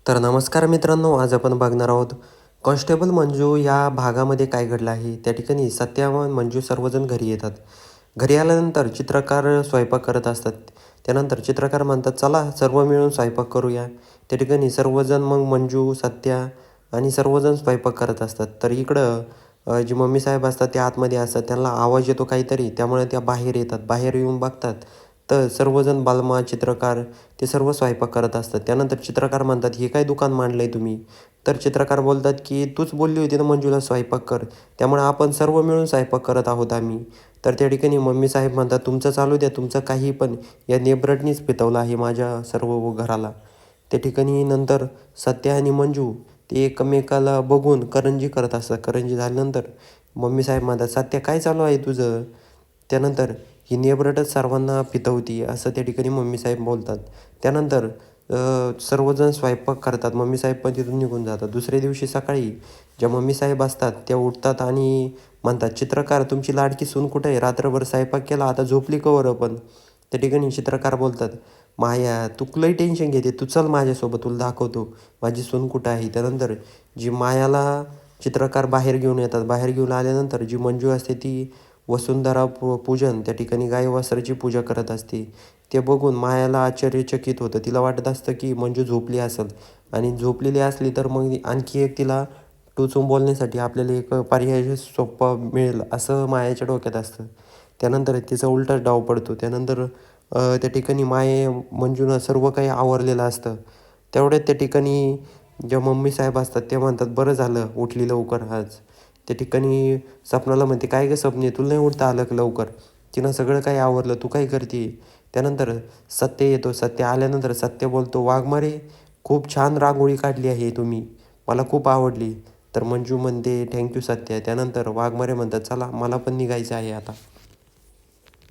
तर नमस्कार मित्रांनो, आज आपण बघणार आहोत कॉन्स्टेबल मंजू या भागामध्ये काय घडलं आहे. त्या ठिकाणी सत्या व मंजू सर्वजण घरी येतात. घरी आल्यानंतर चित्रकार स्वयंपाक करत असतात. त्यानंतर चित्रकार म्हणतात, चला सर्व मिळून स्वयंपाक करूया. त्या ठिकाणी सर्वजण मग मंजू, सत्या आणि सर्वजण स्वयंपाक करत असतात. तर इकडं जी मम्मी साहेब असतात ते आतमध्ये असतात. त्यांना आवाज येतो काहीतरी, त्यामुळे त्या बाहेर येतात. बाहेर येऊन बघतात तर सर्वजण बालमा, चित्रकार ते सर्व स्वयंपाक करत असतात. त्यानंतर चित्रकार म्हणतात, हे काय दुकान मांडलंय तुम्ही? तर चित्रकार बोलतात, की तूच बोलली होती ना मंजूला स्वयंपाक कर, त्यामुळे आपण सर्व मिळून स्वयंपाक करत आहोत आम्ही. तर त्या ठिकाणी मम्मी साहेब म्हणतात, तुमचं चालू द्या, तुमचं काही पण, या नेबरटनीच पितवलं आहे माझ्या सर्व घराला. त्या ठिकाणी नंतर सत्या आणि मंजू ते एकमेकाला बघून करंजी करत असतात. करंजी झाल्यानंतर मम्मी साहेब म्हणतात, सत्या काय चालू आहे तुझं? त्यानंतर ही नेबरटच सर्वांना पितवती असं त्या ठिकाणी मम्मी साहेब बोलतात. त्यानंतर सर्वजण स्वयंपाक करतात. मम्मी साहेब पण तिथून निघून जातात. दुसऱ्या दिवशी सकाळी ज्या मम्मी साहेब असतात त्या उठतात आणि म्हणतात, चित्रकार तुमची लाडकी सून कुठे आहे? रात्रभर स्वयंपाक केला, आता झोपली कवर पण? त्या ठिकाणी चित्रकार बोलतात, माया तू लई टेन्शन घेते, तू चल माझ्यासोबत, तुला दाखवतो माझी सून कुठं आहे. त्यानंतर जी मायाला चित्रकार बाहेर घेऊन येतात. बाहेर घेऊन आल्यानंतर जी मंजू असते ती वसुंधरा पूजन त्या ठिकाणी गाय वासराची पूजा करत असते. ते बघून मायाला आश्चर्यचकित होतं. तिला वाटत असतं की मंजू झोपली असेल आणि झोपलेली असली तर मग आणखी एक तिला टोचून बोलण्यासाठी आपल्याला एक पर्याय सोपा मिळेल असं मायाच्या डोक्यात असतं. त्यानंतर तिचा उलटाच डाव पडतो. त्यानंतर त्या ठिकाणी मंजूनं सर्व काही आवरलेलं असतं. तेवढ्यात त्या ठिकाणी ज्या मम्मी साहेब असतात ते म्हणतात, बरं झालं उठली लवकर आज. त्या ठिकाणी सपनाला म्हणते, काय गं सपने, तुला नाही उठता आलं का लवकर? तिनं सगळं काही आवरलं, तू काय करते? त्यानंतर सत्य येतो. सत्य आल्यानंतर सत्य बोलतो, वाघमारे खूप छान रांगोळी काढली आहे तुम्ही, मला खूप आवडली. तर मंजू म्हणते, थँक्यू सत्या. त्यानंतर वाघमारे म्हणतात, चला मला पण निघायचं आहे आता.